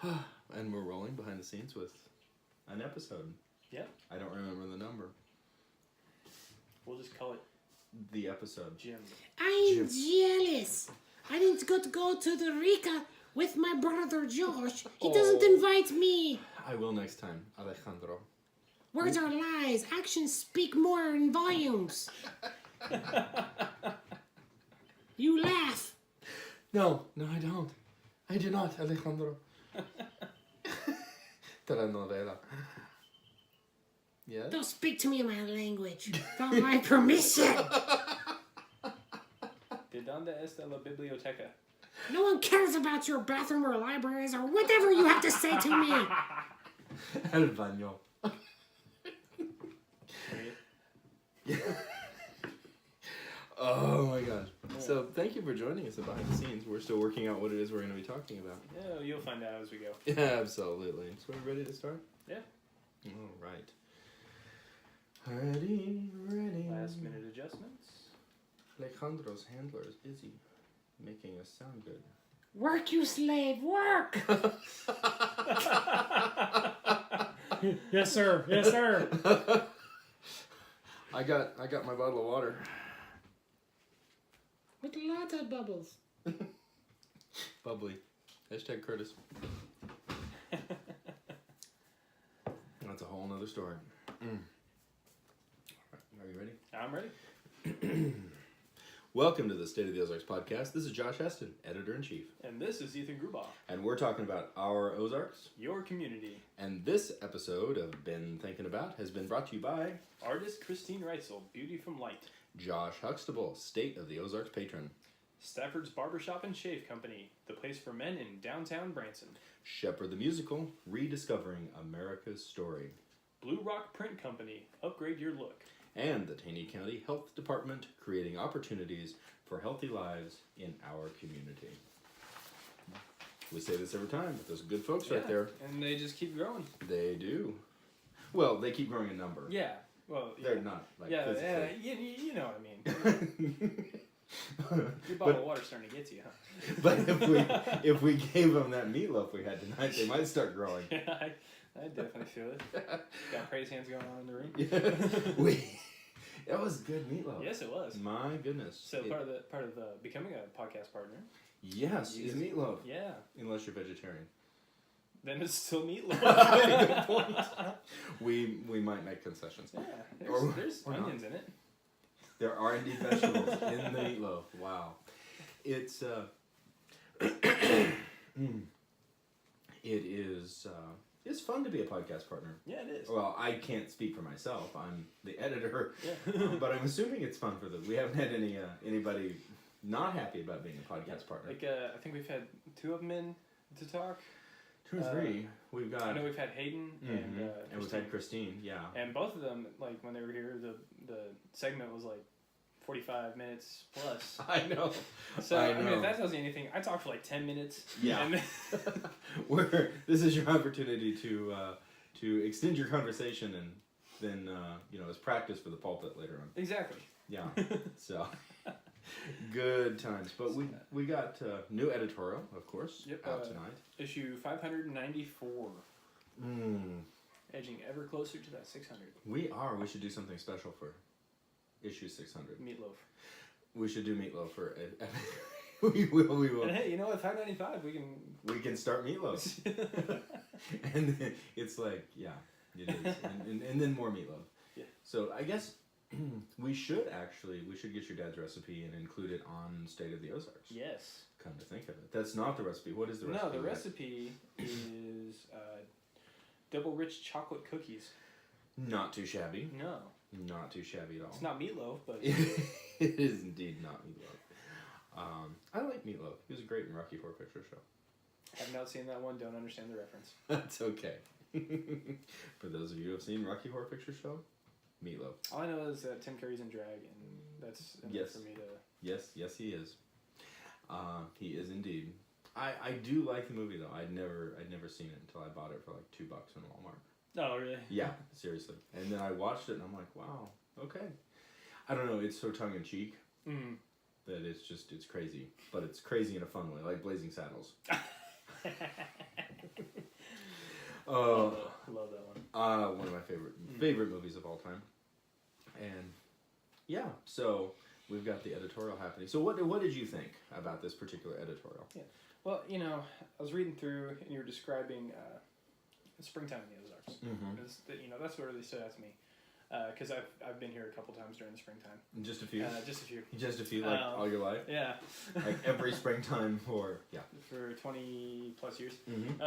And we're rolling behind the scenes with an episode. Yeah. I don't remember the number. We'll just call it the episode. Jim. I'm jealous. I didn't go to the Eureka with my brother Josh. He doesn't invite me. I will next time, Alejandro. Words are lies. Actions speak more in volumes. You laugh. No, I don't. I do not, Alejandro. Telenovela. Yes? Don't speak to me in my language without my permission. ¿De dónde está la biblioteca? No one cares about your bathroom or libraries or whatever you have to say to me. El baño. Oh my gosh. So thank you for joining us at Behind the Scenes. We're still working out what it is we're going to be talking about. Yeah, you'll find out as we go. Yeah, absolutely. So we're ready to start? Yeah. All right. Ready. Last minute adjustments. Alejandro's handler is busy making us sound good. Work, you slave, work! Yes, sir. Yes, sir. I got my bottle of water. With a lot of bubbles. Bubbly. Hashtag Curtis. That's a whole nother story. All right, are you ready? I'm ready. Welcome to the State of the Ozarks podcast. This is Josh Heston, Editor-in-Chief. And this is Ethan Grubaugh. And we're talking about our Ozarks. Your community. And this episode of Been Thinking About has been brought to you by Artist Christine Reitzel, Beauty from Light. Josh Huxtable, State of the Ozarks patron. Stafford's Barbershop and Shave Company, the place for men in downtown Branson. Shepherd the Musical, rediscovering America's story. Blue Rock Print Company, upgrade your look. And the Taney County Health Department, creating opportunities for healthy lives in our community. We say this every time, but those good folks right there. And they just keep growing. They do. Well, they keep growing in number. Yeah. Well, They're not like physically. You know what I mean. Your bottle of water's starting to get to you, huh? But if we gave them that meatloaf we had tonight, they might start growing. Yeah, I definitely feel it. Got praise hands going on in the ring. Yeah. That was good meatloaf. Yes, it was. My goodness. So part of the becoming a podcast partner. Yes, is meatloaf. Yeah. Unless you're vegetarian. Then it's still meatloaf. Good point. We might make concessions. Yeah. There's or onions in it. There are indeed vegetables in the meatloaf. Wow. It's it's fun to be a podcast partner. Yeah, it is. Well, I can't speak for myself. I'm the editor. Yeah. But I'm assuming it's fun for them. We haven't had anybody not happy about being a podcast partner. Like I think we've had 2 of them in to talk. 2 or 3. We've got. I know we've had Hayden and we've had Christine. Yeah. And both of them, like when they were here, the segment was like 45 minutes plus. I know. So I mean, if that tells you anything, I talked for like 10 minutes. Yeah. And this is your opportunity to extend your conversation and then as practice for the pulpit later on. Exactly. Yeah. So good times. But we got new editorial, of course, out tonight. Issue 594. Edging ever closer to that 600. We are. We should do something special for issue 600. Meatloaf. We should do meatloaf for we will. And hey, you know what? 595. We can start meatloaf. And it's like, yeah, it is. And then more meatloaf. Yeah. So I guess we should get your dad's recipe and include it on State of the Ozarks. Yes. Come to think of it. That's not the recipe. What is the recipe? No, the recipe is double rich chocolate cookies. Not too shabby. No. Not too shabby at all. It's not meatloaf, but It is indeed not meatloaf. I like meatloaf. He was great in Rocky Horror Picture Show. Have not seen that one. Don't understand the reference. That's okay. For those of you who have seen Rocky Horror Picture Show, meatloaf. All I know is that Tim Curry's in drag, and that's enough for me to. Yes, he is. He is indeed. I do like the movie though. I'd never seen it until I bought it for like $2 in Walmart. Oh really? Yeah, seriously. And then I watched it and I'm like, wow, okay. I don't know. It's so tongue in cheek that it's crazy, but it's crazy in a fun way, like Blazing Saddles. Oh, Love that one. one of my favorite movies of all time. And yeah, so we've got the editorial happening. So what did you think about this particular editorial? Yeah. Well, I was reading through, and you were describing springtime in the Ozarks. Mm-hmm. That's what really stood out to me. Because I've been here a couple times during the springtime. Just a few? Just a few. Just a few, like all your life? Yeah. Like every springtime for, yeah. For 20 plus years. Mm-hmm.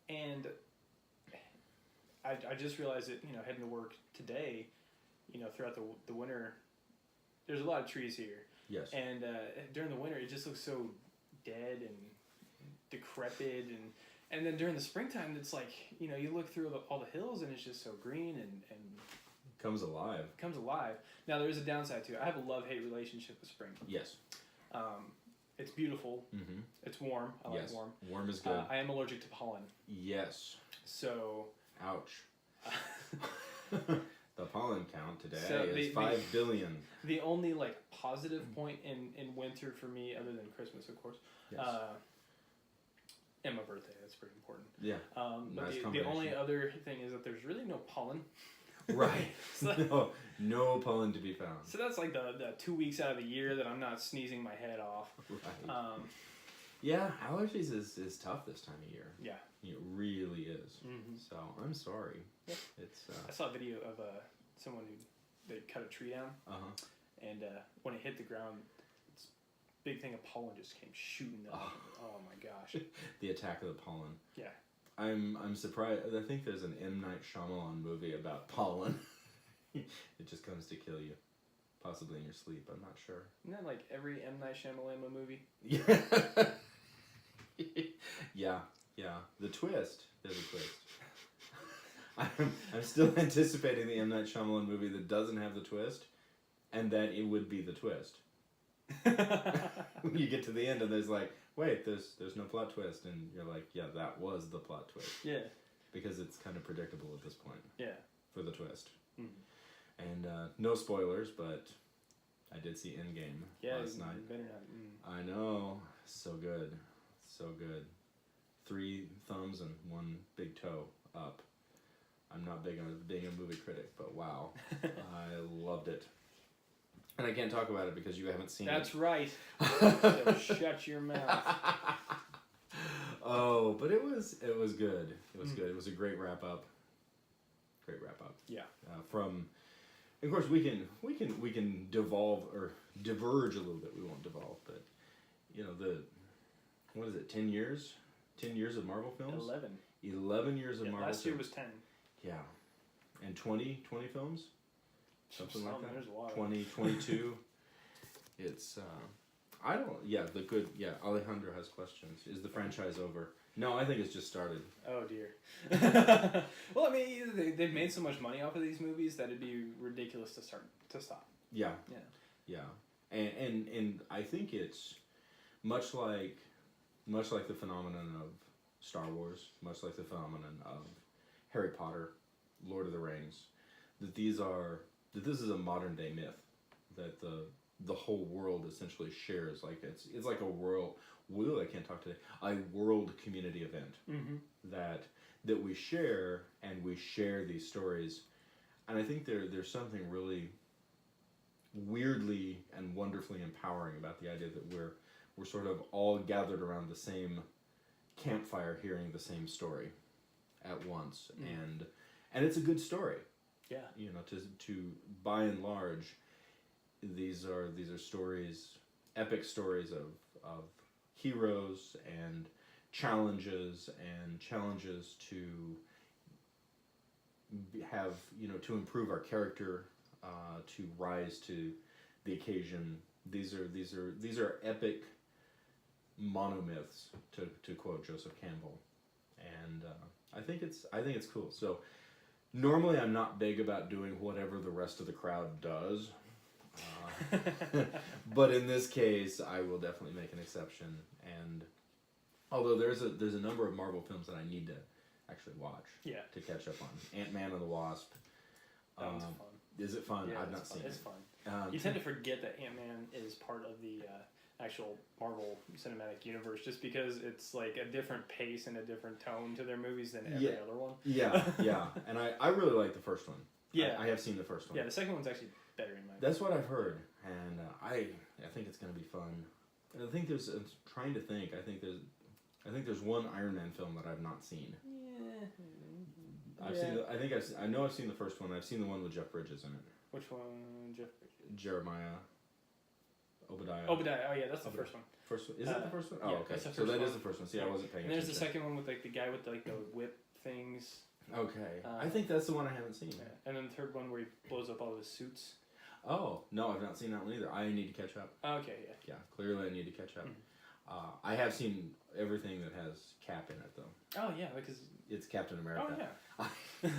And I just realized that, heading to work today, throughout the winter, there's a lot of trees here. Yes. And during the winter, it just looks so dead and decrepit. And then during the springtime, it's like, you look through all the hills and it's just so green and Comes alive. comes alive. Now, there is a downside to it. I have a love-hate relationship with spring. Yes. It's beautiful. Mm-hmm. It's warm. I like warm. Warm is good. I am allergic to pollen. Yes. So... Ouch. The pollen count today So is 5 billion. The only positive point in winter for me, other than Christmas, of course, Yes. and my birthday. That's pretty important. Yeah. But Nice the combination. only other thing is that there's really no pollen. Right. So, no pollen to be found. so that's like the 2 weeks out of the year that I'm not sneezing my head off. Right. Yeah, allergies is tough this time of year. Yeah. It really is. Mm-hmm. So I'm sorry. Yeah. It's I saw a video of someone who they cut a tree down, and when it hit the ground, this big thing of pollen just came shooting up. Oh my gosh! The attack of the pollen. Yeah. I'm surprised. I think there's an M. Night Shyamalan movie about pollen. It just comes to kill you, possibly in your sleep. I'm not sure. Isn't that like every M. Night Shyamalan movie? Yeah. Yeah. The twist. There's a twist. I'm still anticipating the M. Night Shyamalan movie that doesn't have the twist, and that it would be the twist. You get to the end and there's like, wait, there's no plot twist, and you're like, yeah, that was the plot twist. Yeah. Because it's kind of predictable at this point. Yeah. For the twist. Mm-hmm. And no spoilers, but I did see EndGame last night. You better not. I know, so good, so good. 3 thumbs and 1 big toe up. I'm not big on being a movie critic, but wow, I loved it. And I can't talk about it because you haven't seen it. That's right. So shut your mouth. Oh, but it was good. It was good. It was a great wrap up. Yeah. From, of course, we can devolve or diverge a little bit. We won't devolve, but what is it? 10 years? 10 years of Marvel films. 11 years of Marvel. Last year was 10. Yeah, and 20 films. Something like that. There's a lot. 20, 22. It's Alejandro has questions. Is the franchise over? No, I think it's just started. Oh dear. Well, I mean, they've made so much money off of these movies that it'd be ridiculous to stop. Yeah. Yeah. And I think it's much like the phenomenon of Star Wars, much like the phenomenon of Harry Potter, Lord of the Rings, that this is a modern day myth that the whole world essentially shares. Like it's like a world. I can't talk today. A world community event that we share, and we share these stories. And I think there's something really weirdly and wonderfully empowering about the idea that we're sort of all gathered around the same campfire, hearing the same story at once, and it's a good story. Yeah. To by and large, these are stories, epic stories of heroes and challenges to have, to improve our character, to rise to the occasion. These are epic monomyths, to quote Joseph Campbell, and I think it's cool. So normally I'm not big about doing whatever the rest of the crowd does, but in this case I will definitely make an exception. And although there's a number of Marvel films that I need to actually watch, to catch up on. Ant-Man and the Wasp. That one's fun. Is it fun? Yeah, I've not seen it. It's fun. You tend to forget that Ant-Man is part of the actual Marvel Cinematic Universe, just because it's like a different pace and a different tone to their movies than every other one. Yeah, yeah. And I really like the first one. Yeah. I have seen the first one. Yeah, the second one's actually better in my opinion. That's what I've heard, and I think it's going to be fun. And I think I'm trying to think. I think there's one Iron Man film that I've not seen. Yeah. I've seen. I know I've seen the first one. I've seen the one with Jeff Bridges in it. Which one, Jeff? Jeremiah. Obadiah. Obadiah. Oh yeah, that's the first one. First one. Is that the first one? Oh, yeah, okay. that's the So first that is one. the first one. See, I wasn't paying And there's attention. the second one with like the guy with like the whip things. Okay. I think that's the one I haven't seen. Yeah. And then the third one where he blows up all of his suits. Oh, no, I've not seen that one either. I need to catch up. Okay, yeah. Yeah, clearly I need to catch up. Mm-hmm. I have seen everything that has Cap in it, though. Oh, yeah, because... It's Captain America. Oh, yeah.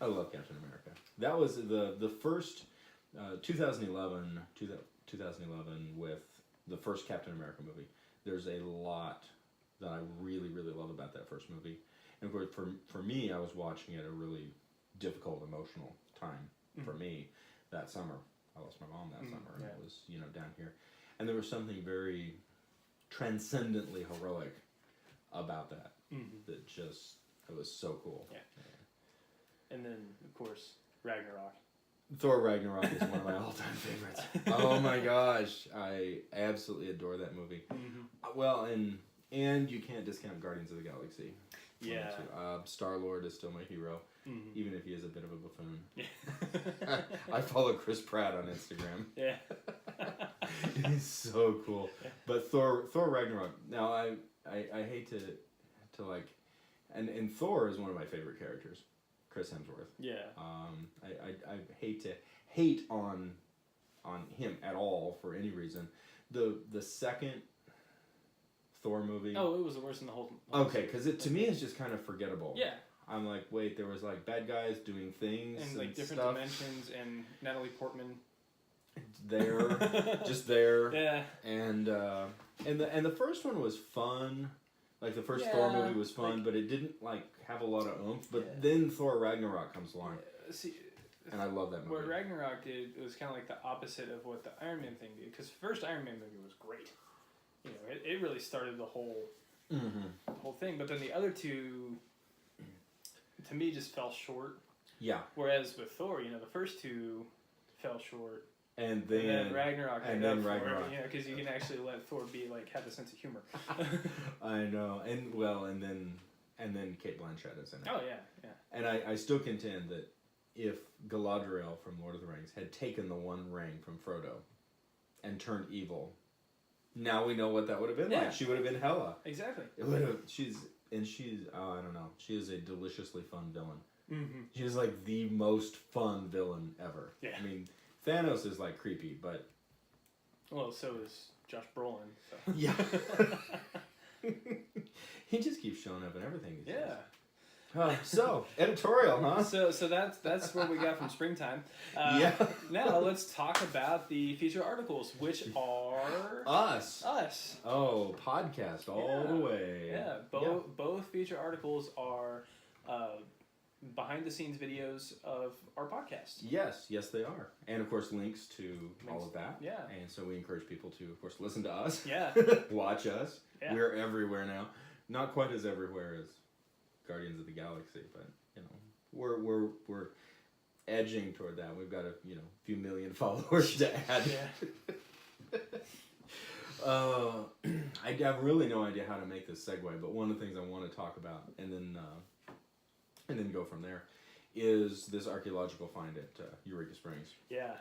I love Captain America. That was the first 2011 with the first Captain America movie. There's a lot that I really, really love about that first movie. And of course, for me, I was watching it at a really difficult, emotional time for me that summer. I lost my mom that summer, and it was, down here. And there was something very transcendently heroic about that. That just, it was so cool. Yeah. And then, of course, Ragnarok. Thor Ragnarok is one of my all-time favorites. Oh my gosh, I absolutely adore that movie. Well, and you can't discount Guardians of the Galaxy. Yeah. StarLord is still my hero, even if he is a bit of a buffoon. Yeah. I follow Chris Pratt on Instagram. Yeah. He's so cool. Yeah. But Thor Ragnarok. Now I hate to like, and Thor is one of my favorite characters, Chris Hemsworth. Yeah. I hate to hate on him at all for any reason. The second Thor movie. Oh, it was the worst in the whole Okay, because to me it's just kind of forgettable. Yeah. I'm like, wait, there was like bad guys doing things And like different stuff. dimensions, and Natalie Portman. There, just there. Yeah. And the first one was fun. Like the first Thor movie was fun, but it didn't like have a lot of oomph. But then Thor Ragnarok comes along, See, and I love that movie. what Ragnarok did, it was kind of like the opposite of what the Iron Man thing did. Because the first Iron Man movie was great. It really started the whole thing. But then the other two, to me, just fell short. Yeah. Whereas with Thor, the first two fell short. And then Ragnarok. And then Ragnarok. Because you can actually let Thor have a sense of humor. I know, and then Cate Blanchett is in it. Oh yeah, yeah. And I still contend that if Galadriel from Lord of the Rings had taken the One Ring from Frodo and turned evil, now we know what that would have been like. She would have been Hela. Exactly. It would have. She's I don't know. She is a deliciously fun villain. Mm-hmm. She is like the most fun villain ever. Yeah. I mean, Thanos is like creepy, but Well, so is Josh Brolin. So. yeah. He just keeps showing up in everything these days. So editorial, huh? So that's what we got from springtime. Yeah. Now let's talk about the feature articles, which are Us. us. Oh, podcast all the way. Yeah. Both feature articles are behind the scenes videos of our podcast. Yes, they are, and of course links to all of that. Yeah. And so we encourage people to, of course, listen to us. Yeah. Watch us. Yeah. We're everywhere now. Not quite as everywhere as Guardians of the Galaxy, but we're edging toward that. We've got a few million followers to add. Yeah. I have really no idea how to make this segue, but one of the things I want to talk about, and then go from there, is this archaeological find at Eureka Springs. Yeah.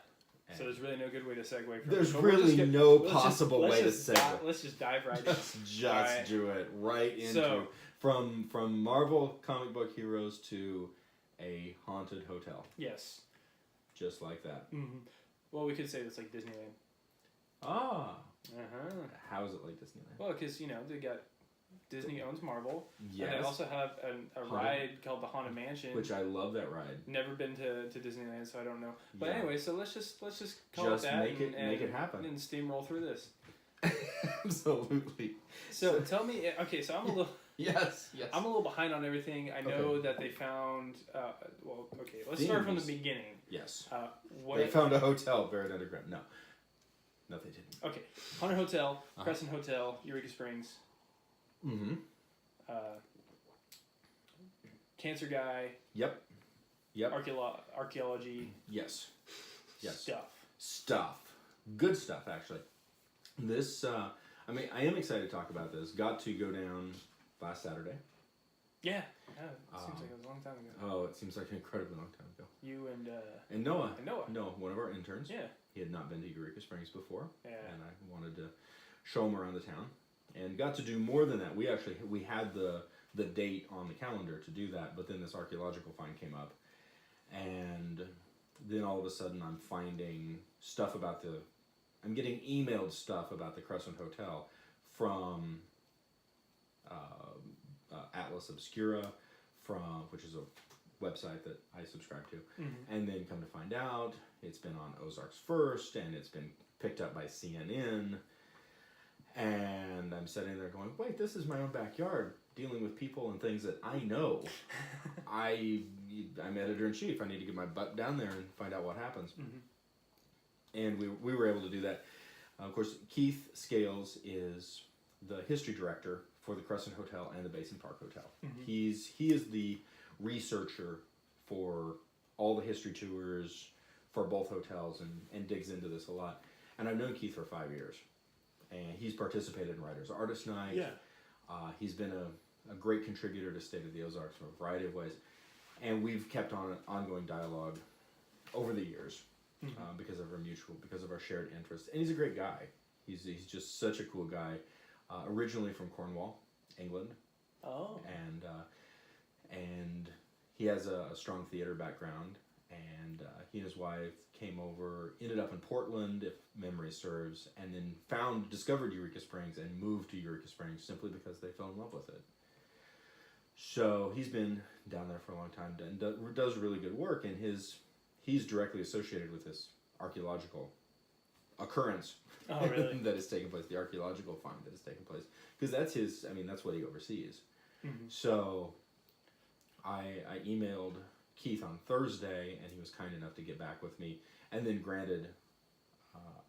So there's really no good way to segue from There's but really no possible way to segue. Let's just dive right in. Just Right. do it right into from Marvel comic book heroes to a haunted hotel. Yes. Just like that. Mm-hmm. Well, we could say it's like Disneyland. Ah. Uh-huh. How is it like Disneyland? Well, because, they got... Disney owns Marvel. Yes. And they also have a ride called the Haunted Mansion. Which I love that ride. Never been to Disneyland, so I don't know. But Yeah. anyway, so let's just call it that make it happen. And steamroll through this. Absolutely. So tell me, okay, so I'm a little... Yes. I'm a little behind on everything. I know that they found... let's start from the beginning. Yes. What They found a hotel buried underground. No. No, they didn't. Okay. Haunted Hotel, Crescent Hotel, Eureka Springs. Mm-hmm. Cancer guy. Yep. Archaeology. Yes. Stuff. Good stuff, actually. This, I am excited to talk about this. Got to go down last Saturday. Yeah. It seems like it was a long time ago. Oh, it seems like an incredibly long time ago. You and Noah. Noah, one of our interns. Yeah. He had not been to Eureka Springs before. Yeah. And I wanted to show him around the town. And got to do more than that. We had the date on the calendar to do that, but then this archaeological find came up. And then all of a sudden I'm finding stuff about I'm getting emailed stuff about the Crescent Hotel from Atlas Obscura, which is a website that I subscribe to. Mm-hmm. And then come to find out, it's been on Ozarks First, and it's been picked up by CNN. And I'm sitting there going, wait, this is my own backyard, dealing with people and things that I know. I'm editor-in-chief. I need to get my butt down there and find out what happens. Mm-hmm. And we were able to do that. Of course, Keith Scales is the history director for the Crescent Hotel and the Basin Park Hotel. Mm-hmm. He is the researcher for all the history tours for both hotels and digs into this a lot. And I've known Keith for 5 years. And he's participated in Writers Artist Night. Yeah. He's been a great contributor to State of the Ozarks in a variety of ways. And we've kept on an ongoing dialogue over the years because of our shared interests. And he's a great guy. He's just such a cool guy. Originally from Cornwall, England. Oh. And he has a strong theater background. And he and his wife came over, ended up in Portland, if memory serves, and then discovered Eureka Springs and moved to Eureka Springs simply because they fell in love with it. So he's been down there for a long time and does really good work, and he's directly associated with this archaeological occurrence really? that has taken place, the archaeological find that has taken place, because that's what he oversees. Mm-hmm. So I emailed Keith on Thursday, and he was kind enough to get back with me, and then granted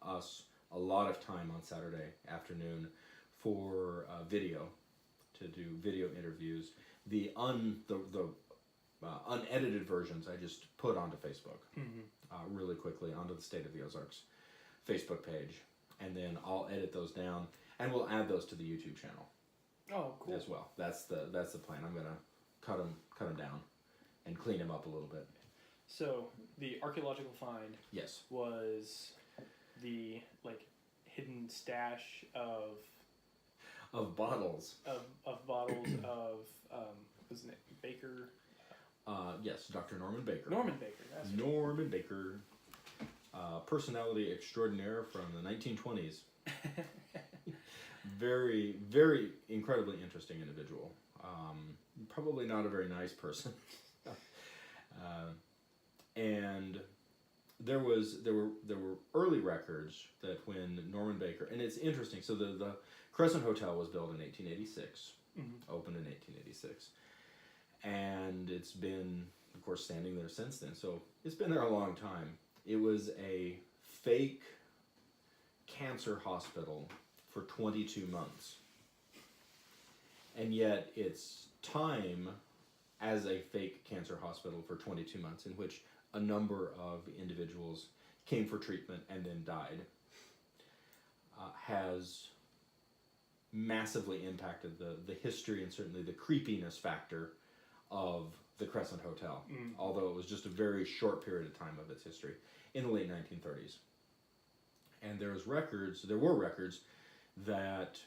us a lot of time on Saturday afternoon for video, to do video interviews. The unedited versions I just put onto Facebook really quickly, onto the State of the Ozarks Facebook page, and then I'll edit those down, and we'll add those to the YouTube channel. Oh, cool. As well. That's the plan. I'm gonna cut them down and clean them up a little bit. So the archaeological find was the hidden stash of bottles of bottles of what's his name, Baker. Yes, Dr. Norman Baker. Norman Baker. That's Norman Baker, personality extraordinaire from the 1920s. Very, very incredibly interesting individual. Probably not a very nice person. And there were early records that when Norman Baker, and it's interesting. So the Crescent Hotel was built in 1886, opened in 1886, and it's been, of course, standing there since then. So it's been there a long time. It was a fake cancer hospital for 22 months, and yet its time as a fake cancer hospital for 22 months, in which a number of individuals came for treatment and then died, has massively impacted the history and certainly the creepiness factor of the Crescent Hotel, although it was just a very short period of time of its history in the late 1930s. And there were records that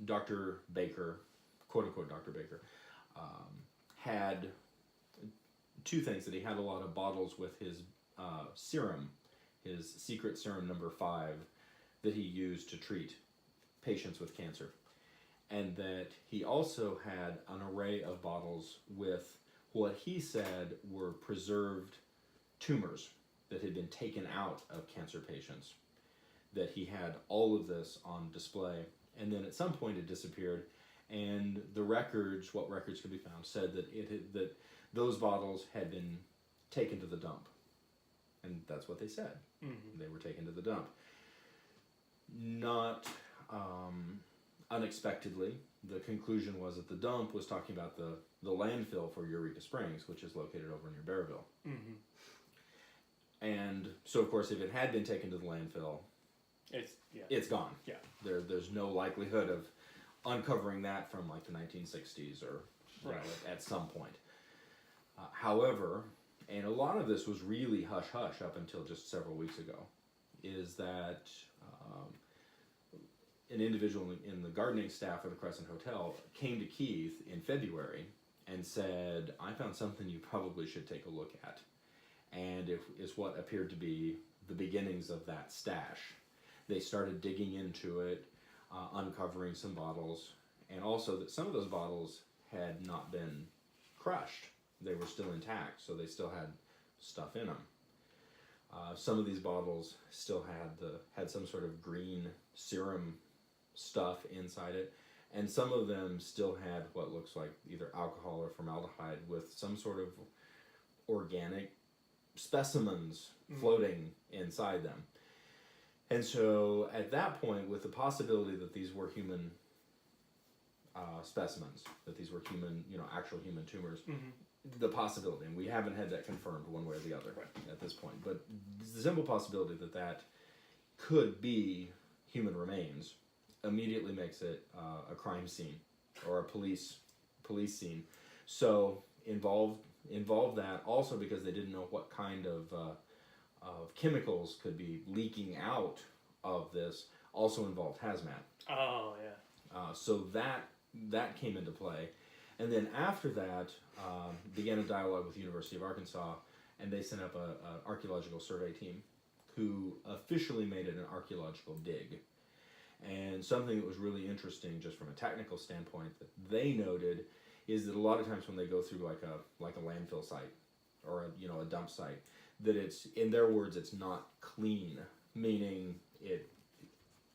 Dr. Baker, quote-unquote Dr. Baker, had two things. That he had a lot of bottles with his serum, his secret serum number 5, that he used to treat patients with cancer. And that he also had an array of bottles with what he said were preserved tumors that had been taken out of cancer patients. That he had all of this on display, and then at some point it disappeared, and what records could be found, said that those bottles had been taken to the dump. And that's what they said. They were taken to the dump. not unexpectedly, the conclusion was that the dump was talking about the landfill for Eureka Springs, which is located over near Bearville. Mm-hmm. And so, of course, if it had been taken to the landfill, it's gone. Yeah. There's no likelihood of uncovering that from like the 1960s or you know, at some point. However, and a lot of this was really hush-hush up until just several weeks ago, is that an individual in the gardening staff of the Crescent Hotel came to Keith in February and said, I found something you probably should take a look at. And it is what appeared to be the beginnings of that stash. They started digging into it, uncovering some bottles, and also that some of those bottles had not been crushed. They were still intact, so they still had stuff in them. Some of these bottles still had some sort of green serum stuff inside it, and some of them still had what looks like either alcohol or formaldehyde with some sort of organic specimens floating inside them. And so at that point, with the possibility that these were human specimens, that these were human, actual human tumors, the possibility, and we haven't had that confirmed one way or the other at this point, but the simple possibility that that could be human remains immediately makes it a crime scene or a police scene. So involve that also because they didn't know what kind of chemicals could be leaking out of this. Also involved hazmat. Oh yeah. So that came into play, and then after that began a dialogue with the University of Arkansas, and they sent up an archaeological survey team who officially made it an archaeological dig. And something that was really interesting, just from a technical standpoint, that they noted is that a lot of times when they go through like a landfill site or a dump site, that it's, in their words, it's not clean, meaning it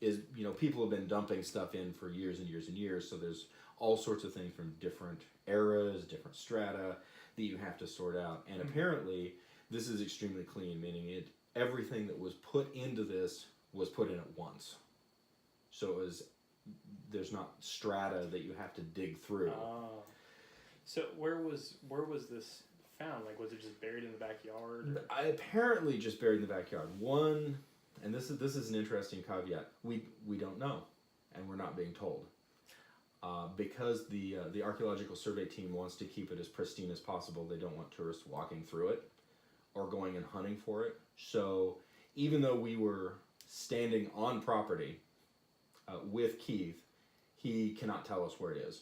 is, people have been dumping stuff in for years and years and years, so there's all sorts of things from different eras, different strata that you have to sort out. And apparently this is extremely clean, meaning everything that was put into this was put in at once. So there's not strata that you have to dig through. Oh. So where was this found? Like, was it just buried in the backyard? I apparently just buried in the backyard. One, and this is an interesting caveat. We don't know, and we're not being told, because the archaeological survey team wants to keep it as pristine as possible. They don't want tourists walking through it or going and hunting for it. So even though we were standing on property with Keith, he cannot tell us where it is.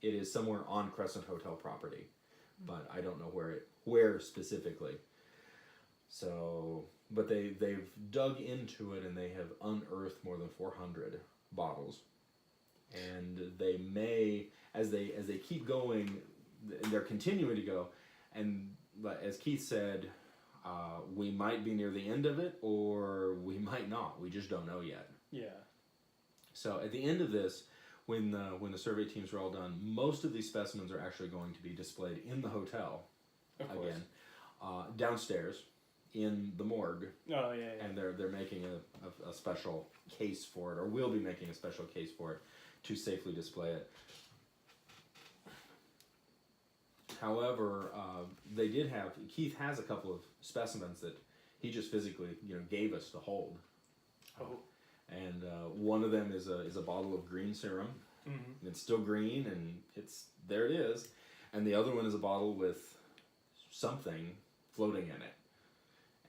It is somewhere on Crescent Hotel property, but I don't know where specifically. So, but they've dug into it and they have unearthed more than 400 bottles, and they may, as they keep going, they're continuing to go, and as Keith said, we might be near the end of it or we might not. We just don't know yet. Yeah. So at the end of this, when the survey teams are all done, most of these specimens are actually going to be displayed in the hotel, again, downstairs in the morgue. Oh yeah. And they're making a special case for it, or will be making a special case for it to safely display it. However, Keith has a couple of specimens that he just physically gave us to hold. Oh. And one of them is a bottle of green serum. Mm-hmm. It's still green, and there it is. And the other one is a bottle with something floating in it.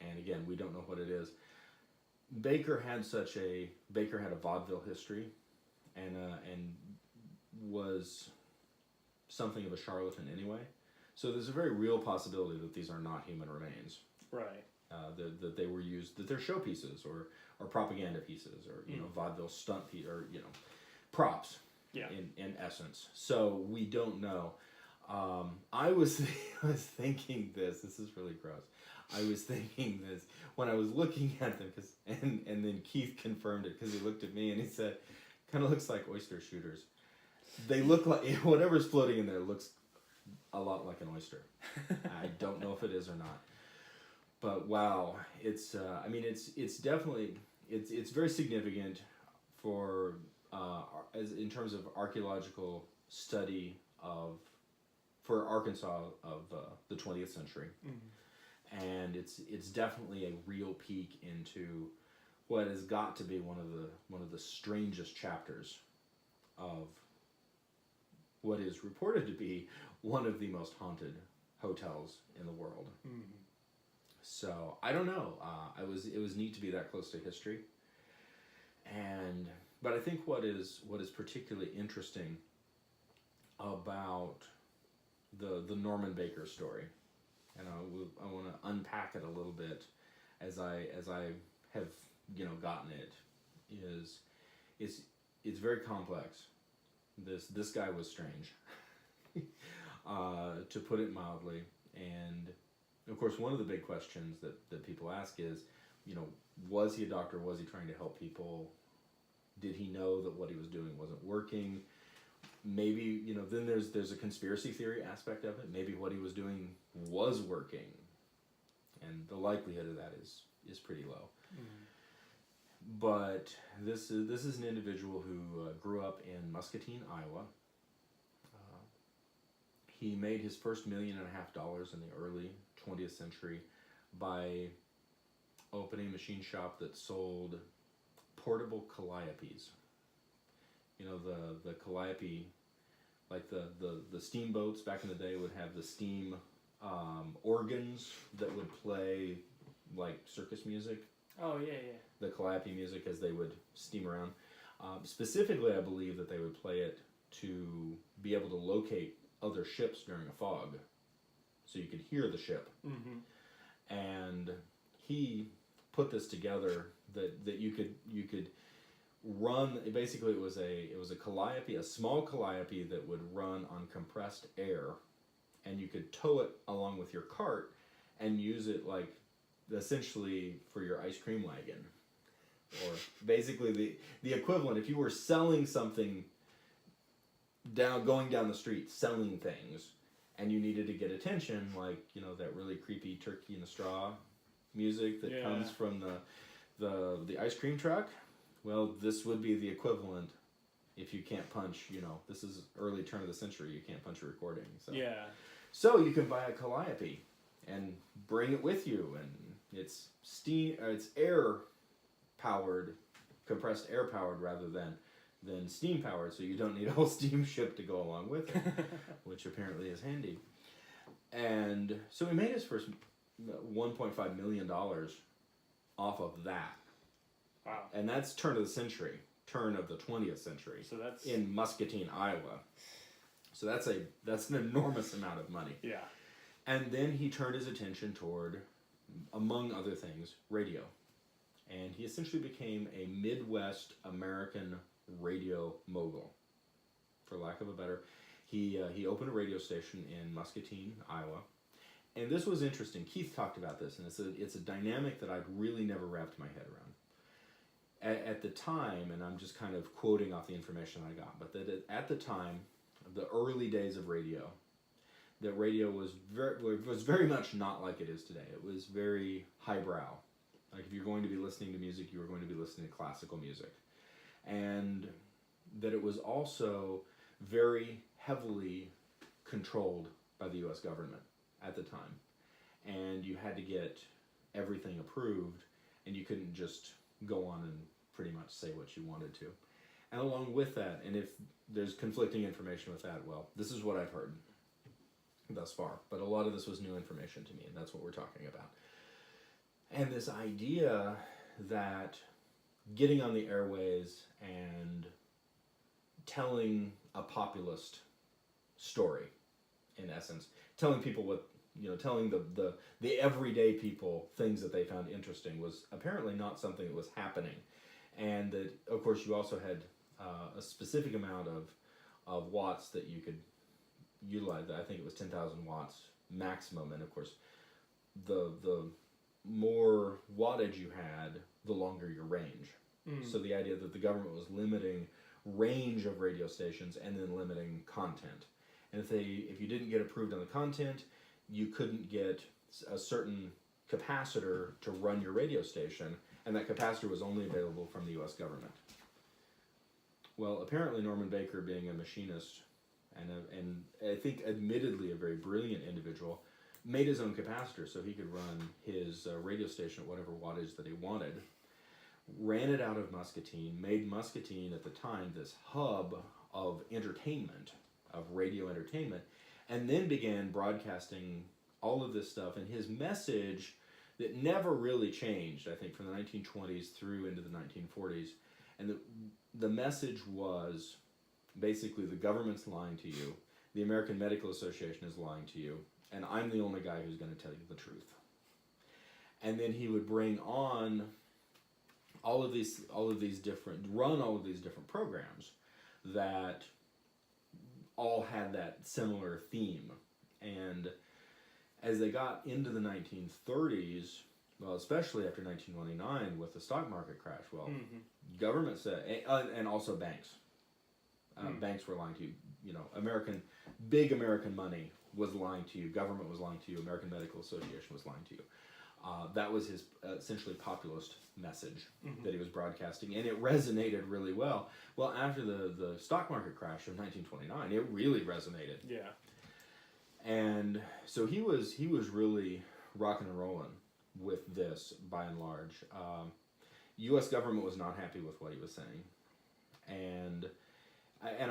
And again, we don't know what it is. Baker had a vaudeville history, and was something of a charlatan anyway. So there's a very real possibility that these are not human remains. Right. That they were used, that they're showpieces or propaganda pieces or vaudeville stunt or props. Yeah. In essence, so we don't know. I was thinking this. This is really gross. I was thinking this when I was looking at them, and then Keith confirmed it because he looked at me and he said, "Kind of looks like oyster shooters." They look like whatever's floating in there looks a lot like an oyster. I don't know if it is or not. But wow, it's definitely, it's very significant for as in terms of archaeological study for Arkansas of the 20th century, and it's definitely a real peek into what has got to be one of the strangest chapters of what is reported to be one of the most haunted hotels in the world. So I don't know. It was neat to be that close to history, but I think what is particularly interesting about the Norman Baker story, and I want to unpack it a little bit as I have gotten it, is it's very complex. This guy was strange, to put it mildly, and of course one of the big questions that people ask is, was he a doctor? Was he trying to help people? Did he know that what he was doing wasn't working? Maybe, then there's a conspiracy theory aspect of it. Maybe what he was doing was working, and the likelihood of that is pretty low. But this is an individual who grew up in Muscatine, Iowa. He made his first $1.5 million in the early 20th century by opening a machine shop that sold portable calliopes. The calliope, like the steamboats back in the day would have the steam organs that would play like circus music. Oh, yeah. The calliope music as they would steam around. Specifically, I believe that they would play it to be able to locate other ships during a fog, so you could hear the ship. And he put this together that you could run. Basically, it was a calliope, a small calliope that would run on compressed air, and you could tow it along with your cart and use it like essentially for your ice cream wagon, or basically the equivalent. If you were selling something going down the street selling things, and you needed to get attention, like that really creepy turkey in a straw music that comes from the ice cream truck. Well, this would be the equivalent. If you can't punch, this is early turn of the century, you can't punch a recording. So you can buy a calliope and bring it with you, and it's air powered, compressed air powered rather than steam powered, so you don't need a whole steamship to go along with it, which apparently is handy. And so he made his first $1.5 million off of that. Wow. And that's turn of the 20th century. So that's in Muscatine, Iowa. So that's an enormous amount of money. Yeah. And then he turned his attention toward, among other things, radio. And he essentially became a Midwest American radio mogul, for lack of a better. He opened a radio station in Muscatine, Iowa. And this was interesting. Keith talked about this, and it's a dynamic that I'd really never wrapped my head around. At the time, and I'm just kind of quoting off the information I got, but that at the time, the early days of radio, that radio was very much not like it is today. It was very highbrow. Like if you're going to be listening to music, you were going to be listening to classical music. And that it was also very heavily controlled by the U.S. government at the time. And you had to get everything approved, and you couldn't just go on and pretty much say what you wanted to. And along with that, and if there's conflicting information with that, well, this is what I've heard thus far. But a lot of this was new information to me, and that's what we're talking about. And this idea that getting on the airways and telling a populist story, in essence, telling people what, telling the everyday people things that they found interesting, was apparently not something that was happening. And that, of course, you also had a specific amount of watts that you could utilize. I think it was 10,000 watts maximum, and of course, the more wattage you had, the longer your range. So the idea that the government was limiting range of radio stations and then limiting content. And if you didn't get approved on the content, you couldn't get a certain capacitor to run your radio station, and that capacitor was only available from the U.S. government. Well, apparently Norman Baker, being a machinist and I think admittedly a very brilliant individual, made his own capacitor so he could run his radio station at whatever wattage that he wanted, ran it out of Muscatine, made Muscatine at the time this hub of entertainment, of radio entertainment, and then began broadcasting all of this stuff. And his message that never really changed, I think, from the 1920s through into the 1940s, and the message was basically the government's lying to you, the American Medical Association is lying to you, and I'm the only guy who's going to tell you the truth. And then he would bring on all of these different programs that all had that similar theme. And as they got into the 1930s, well, especially after 1929 with the stock market crash, well, government said, and also banks. Banks were lying to you. You know, big American money was lying to you. Government was lying to you. American Medical Association was lying to you. That was his essentially populist message that he was broadcasting, and it resonated really well. Well, after the stock market crash of 1929, it really resonated. Yeah. And so he was really rocking and rolling with this by and large. U.S. government was not happy with what he was saying, and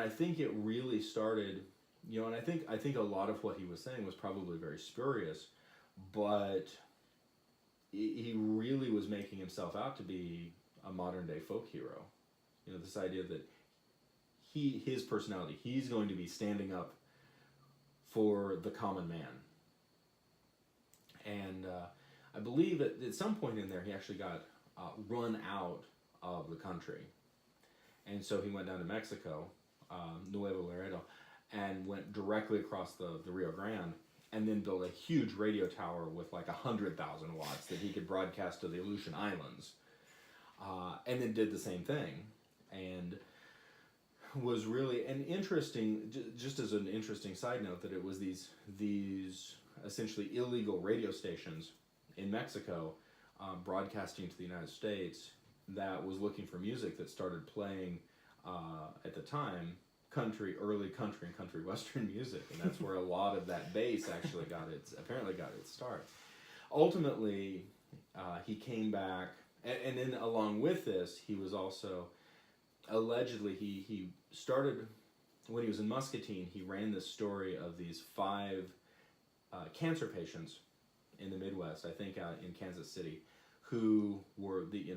I think it really started, you know, and I think a lot of what he was saying was probably very spurious, but he really was making himself out to be a modern day folk hero. You know, this idea that his personality, he's going to be standing up for the common man. And I believe at some point in there he actually got run out of the country. And so he went down to Mexico, Nuevo Laredo, and went directly across the Rio Grande, and then built a huge radio tower with like 100,000 watts that he could broadcast to the Aleutian Islands. And then did the same thing. And was really an interesting, just as an interesting side note, that it was these essentially illegal radio stations in Mexico broadcasting to the United States that was looking for music that started playing at the time early country and country western music, and that's where a lot of that bass actually got its start. Ultimately, he came back, and then along with this, he was also allegedly he started when he was in Muscatine. He ran this story of these 5 cancer patients in the Midwest, I think in Kansas City, who were the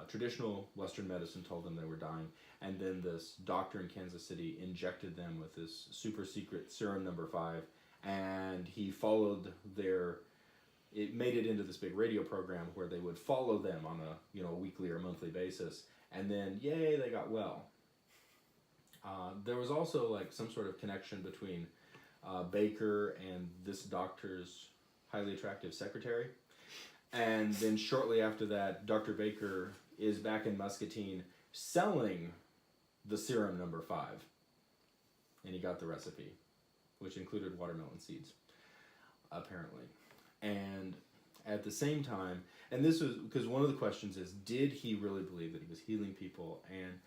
traditional Western medicine told them they were dying, and then this doctor in Kansas City injected them with this super secret serum number 5, and he followed it made it into this big radio program where they would follow them on a weekly or monthly basis, and then yay, they got well. There was also like some sort of connection between Baker and this doctor's highly attractive secretary. And then shortly after that, Dr. Baker is back in Muscatine selling the serum number 5. And he got the recipe, which included watermelon seeds, apparently. And at the same time, and this was because one of the questions is, did he really believe that he was healing people? And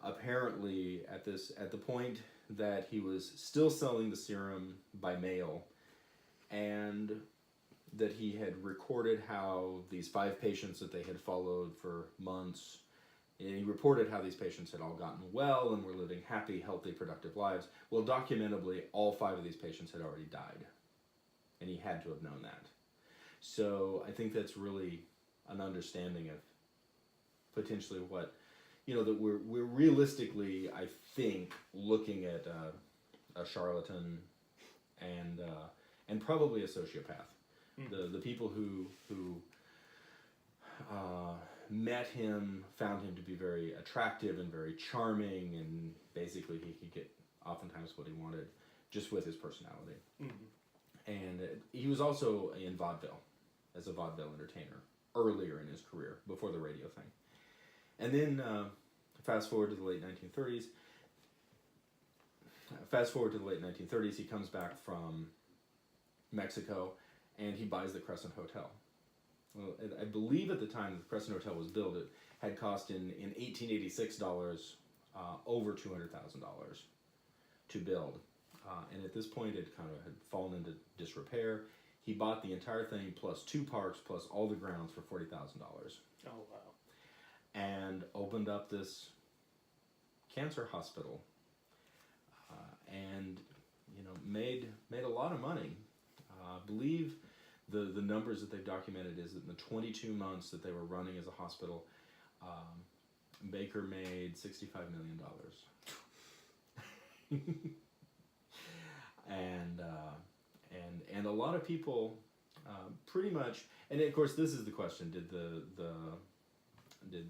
apparently at the point that he was still selling the serum by mail, and that he had recorded how these 5 patients that they had followed for months, and he reported how these patients had all gotten well and were living happy, healthy, productive lives. Well, documentably, all 5 of these patients had already died, and he had to have known that. So I think that's really an understanding of potentially what, that we're realistically, I think, looking at a charlatan and probably a sociopath. The people who met him found him to be very attractive and very charming, and basically he could get oftentimes what he wanted just with his personality. And he was also in vaudeville, as a vaudeville entertainer earlier in his career, before the radio thing. And then fast forward to the late 1930s. He comes back from Mexico, and he buys the Crescent Hotel. well, I believe at the time the Crescent Hotel was built, it had cost in 1886 dollars over $200,000 to build. And at this point, it kind of had fallen into disrepair. He bought the entire thing plus 2 parks plus all the grounds for $40,000. Oh, wow. And opened up this cancer hospital. And, you know, made a lot of money. I believe the numbers that they've documented is that in the 22 months that they were running as a hospital, Baker made $65 million. And a lot of people pretty much, and of course this is the question, did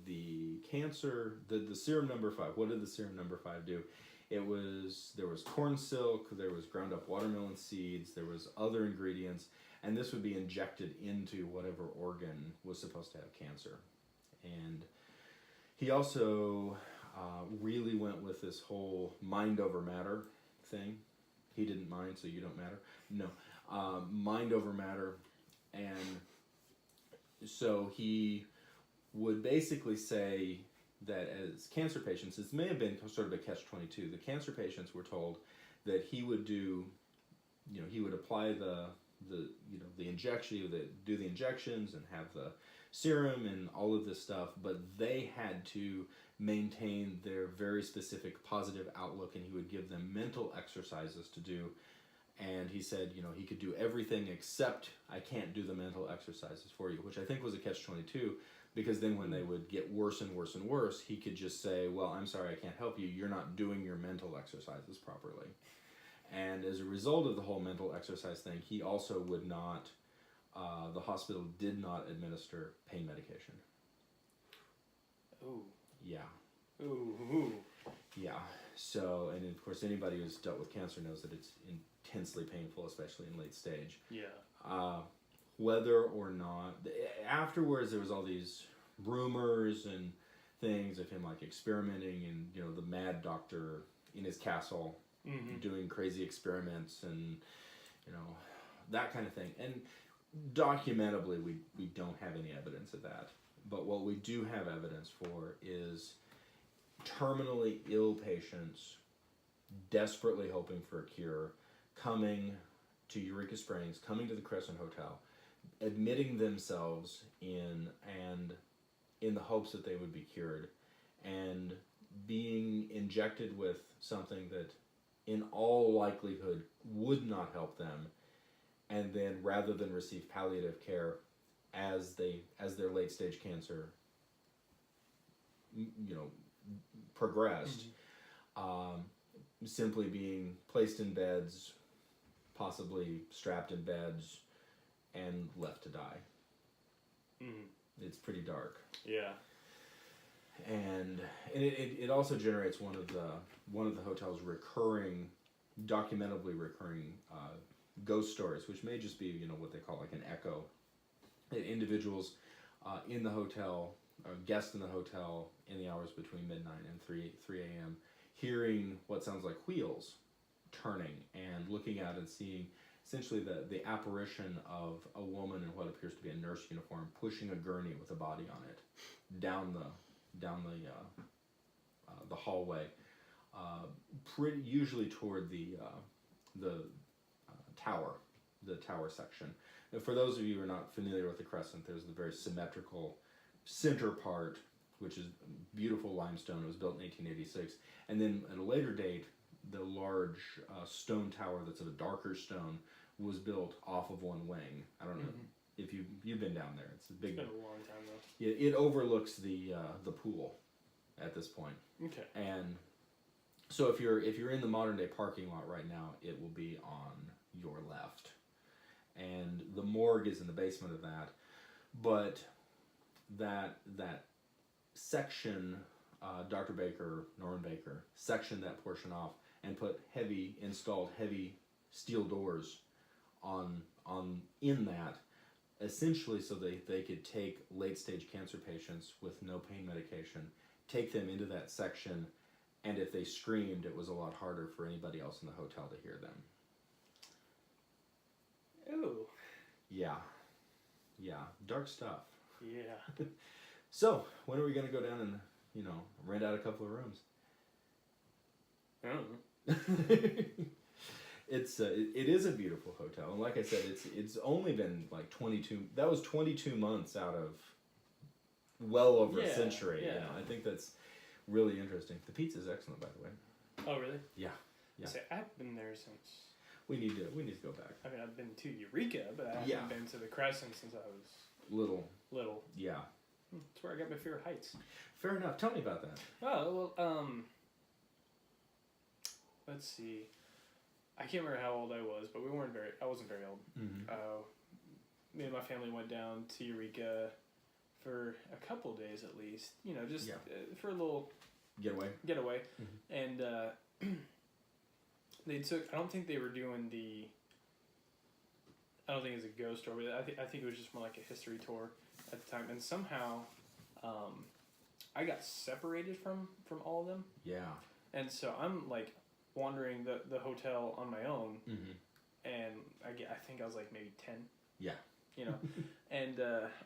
the cancer, the serum number 5, what did the serum number 5 do? There was corn silk, there was ground up watermelon seeds, there was other ingredients, and this would be injected into whatever organ was supposed to have cancer. And he also really went with this whole mind over matter thing. He didn't mind, so you don't matter. No, mind over matter. And so he would basically say that as cancer patients, this may have been sort of a catch-22. The cancer patients were told that he would do, you know, he would apply the injection, he would do the injections and have the serum and all of this stuff, but they had to maintain their very specific positive outlook, and he would give them mental exercises to do. And he said, you know, he could do everything except I can't do the mental exercises for you, which I think was a catch-22, because then when they would get worse and worse and worse, he could just say, well, I'm sorry, I can't help you. You're not doing your mental exercises properly. And as a result of the whole mental exercise thing, he also would not, the hospital did not administer pain medication. Ooh. Yeah. Ooh. Yeah. So, and of course, anybody who's dealt with cancer knows that it's intensely painful, especially in late stage. Yeah. Whether or not, afterwards there was all these rumors and things of him like experimenting and, you know, the mad doctor in his castle doing crazy experiments and, you know, that kind of thing. And documentably, we don't have any evidence of that. But what we do have evidence for is terminally ill patients desperately hoping for a cure, coming to Eureka Springs, coming to the Crescent Hotel, admitting themselves in the hopes that they would be cured, and being injected with something that in all likelihood would not help them, and then rather than receive palliative care as their late stage cancer, you know, progressed, simply being placed in beds, possibly strapped in beds, and left to die. It's pretty dark. Yeah. And it also generates one of the hotel's documentably recurring ghost stories, which may just be, you know, what they call like an echo. Individuals in the hotel, guests in the hotel in the hours between midnight and 3 a.m. hearing what sounds like wheels turning and looking out and seeing essentially the apparition of a woman in what appears to be a nurse uniform pushing a gurney with a body on it down the hallway, usually toward the tower section. And for those of you who are not familiar with the Crescent, there's the very symmetrical center part, which is beautiful limestone. It was built in 1886, and then at a later date, the large stone tower that's of a darker stone was built off of one wing. I don't know if you've been down there. It's a big. It's been a long time though. It overlooks the pool at this point. Okay. And so if you're in the modern day parking lot right now, it will be on your left, and the morgue is in the basement of that. But that section, Dr. Baker, Norman Baker, sectioned that portion off and installed heavy steel doors in that, essentially so they could take late stage cancer patients with no pain medication, take them into that section, and if they screamed, it was a lot harder for anybody else in the hotel to hear them. Ooh. Yeah. Yeah, dark stuff. Yeah. So, when are we going to go down and, rent out a couple of rooms? I don't know. It is a beautiful hotel, and like I said, it's only been like 22. That was 22 months out of well over a century. Yeah. I think that's really interesting. The pizza's excellent, by the way. Oh, really? Yeah. See, I've been there since. We need to go back. I mean, I've been to Eureka, but I haven't been to the Crescent since I was little. Yeah. That's where I got my favorite heights. Fair enough. Tell me about that. Oh well. Let's see. I can't remember how old I was, but I wasn't very old. Mm-hmm. Me and my family went down to Eureka for a couple days at least. Just for a little Getaway. Mm-hmm. And they took. I don't think they were doing the. I don't think it was a ghost tour, but I think it was just more like a history tour at the time. And somehow, I got separated from all of them. Yeah. And so I'm like wandering the hotel on my own, Mm-hmm. and I think I was like maybe 10. Yeah. And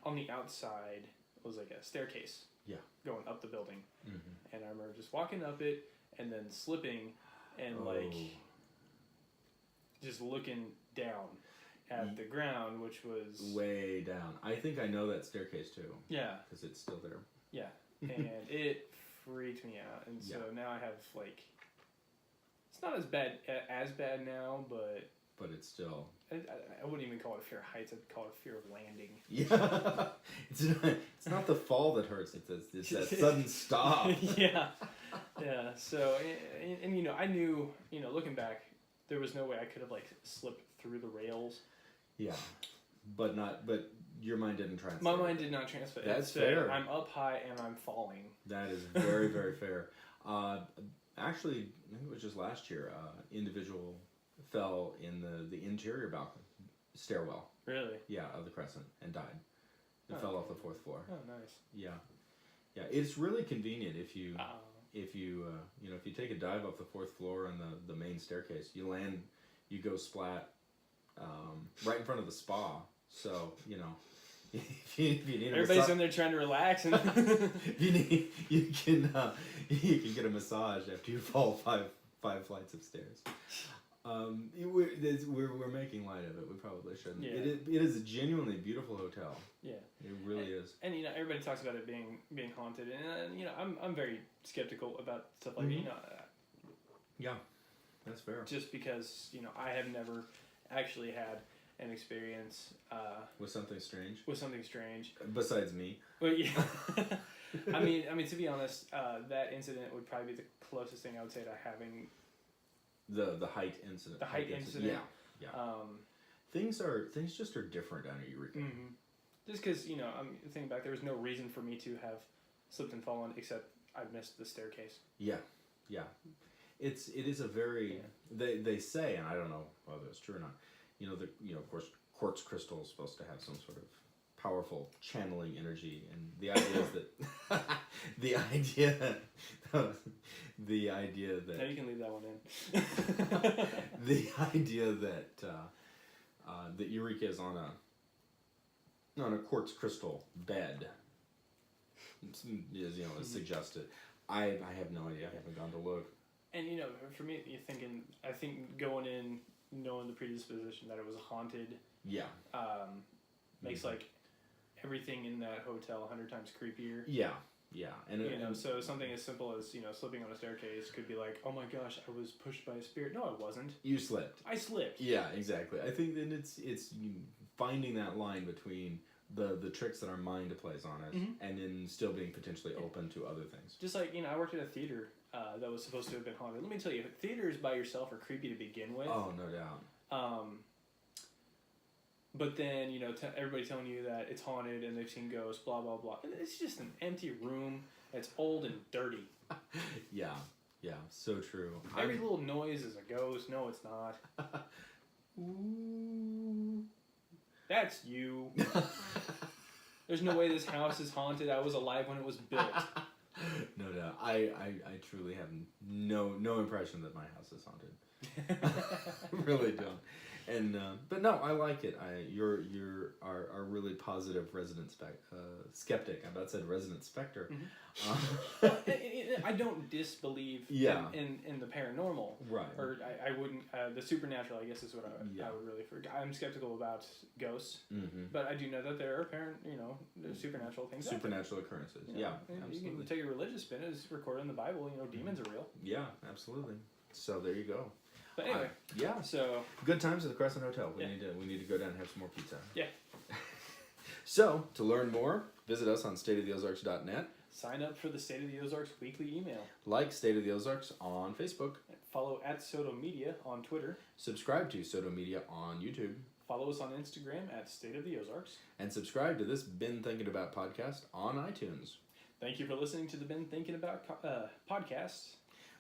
on the outside was like a staircase. Yeah. Going up the building, Mm-hmm. and I remember just walking up it and then slipping, and just looking down at the ground, which was way down. I think I know that staircase too. Yeah. Because it's still there. Yeah, and it freaked me out, and so now I have like. It's not as bad now, but it's still. I wouldn't even call it fear of heights. I'd call it fear of landing. Yeah, it's not the fall that hurts. It's that sudden stop. Yeah. So and I knew looking back, there was no way I could have like slipped through the rails. Yeah, but your mind didn't transfer. My mind did not transfer. That's fair. I'm up high and I'm falling. That is very very fair. Actually, I think it was just last year. Individual fell in the interior balcony stairwell. Really? Yeah, of the Crescent and died. It fell off the 4th floor. Oh, nice. Yeah. It's really convenient if you take a dive off the 4th floor on the main staircase. You go splat right in front of the spa. So if you need everybody's in there trying to relax, and you can get a massage after you fall five flights of stairs. We're making light of it. We probably shouldn't. Yeah. It is a genuinely beautiful hotel. Yeah, it really is. And everybody talks about it being haunted, and I'm very skeptical about stuff like that. Yeah, that's fair. Just because I have never actually had an experience with something strange. Besides me. But yeah, I mean, to be honest, that incident would probably be the closest thing I would say to having the height incident. The height incident. Yeah. Things just are different down at Eureka. Mm-hmm. Just because I'm thinking back, there was no reason for me to have slipped and fallen except I missed the staircase. Yeah. It is a very they say, and I don't know whether it's true or not. Of course, quartz crystal is supposed to have some sort of powerful channeling energy, and the idea is that the idea that now you can leave that one in. the idea that that Eureka is on a quartz crystal bed is suggested. I have no idea. I haven't gone to look. And for me, I think going in knowing the predisposition that it was haunted. Yeah. Makes like everything in that hotel 100 times creepier. Yeah. And so something as simple as slipping on a staircase could be like, oh my gosh, I was pushed by a spirit. No, I wasn't. You slipped. I slipped. Yeah, exactly. I think then it's finding that line between the tricks that our mind plays on us, and then still being potentially open to other things. Just like I worked at a theater that was supposed to have been haunted. Let me tell you, theaters by yourself are creepy to begin with. Oh, no doubt. But then, everybody telling you that it's haunted and they've seen ghosts, blah, blah, blah. And it's just an empty room that's old and dirty. Yeah, so true. Every little noise is a ghost. No, it's not. Ooh. That's you. There's no way this house is haunted. I was alive when it was built. No doubt. I truly have no impression that my house is haunted. I really don't. And but no, I like it. You're our really positive resident skeptic. I about said resident specter. Well, I don't disbelieve in the paranormal. Right. Or I wouldn't. The supernatural, I guess, is what I would really forget. I'm skeptical about ghosts, but I do know that there are there's supernatural things. Supernatural occurrences. Yeah, absolutely. You can take a religious spin. It's recorded in the Bible. Demons are real. Yeah, absolutely. So there you go. But anyway, So good times at the Crescent Hotel. We need to go down and have some more pizza. Yeah. So to learn more, visit us on stateoftheozarks.net. Sign up for the State of the Ozarks weekly email. Like State of the Ozarks on Facebook. Follow @SotoMedia on Twitter. Subscribe to Soto Media on YouTube. Follow us on Instagram @State of the Ozarks. And subscribe to this Been Thinking About podcast on iTunes. Thank you for listening to the Been Thinking About podcast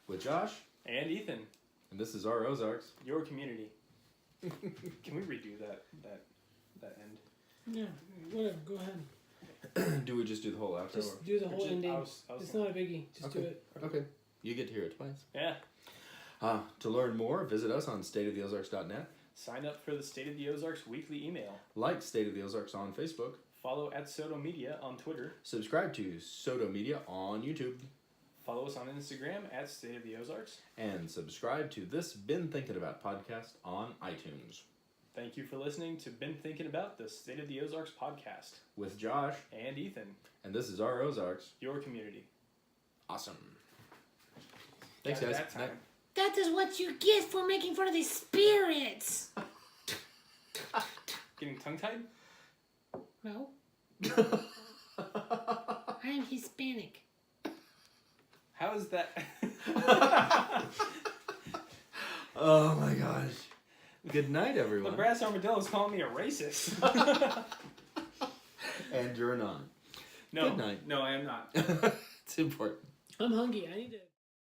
with Josh and Ethan. And this is our Ozarks. Your community. Can we redo that end? Yeah, whatever. Go ahead. Do we just do the whole outro? Just do the whole ending. It's not a biggie. Just do it. Okay. You get to hear it twice. Yeah. To learn more, visit us on stateoftheozarks.net. Sign up for the State of the Ozarks weekly email. Like State of the Ozarks on Facebook. Follow @SotoMedia on Twitter. Subscribe to Soto Media on YouTube. Follow us on Instagram @State of the Ozarks. And subscribe to this Been Thinking About podcast on iTunes. Thank you for listening to Been Thinking About the State of the Ozarks podcast. With Josh. And Ethan. And this is our Ozarks. Your community. Awesome. Thanks, guys. That is what you get for making fun of the spirits. Getting tongue-tied? No. I am Hispanic. How is that? Oh my gosh. Good night, everyone. The brass armadillo's calling me a racist. And you're not. No. Good night. No, I am not. It's important. I'm hungry. I need to...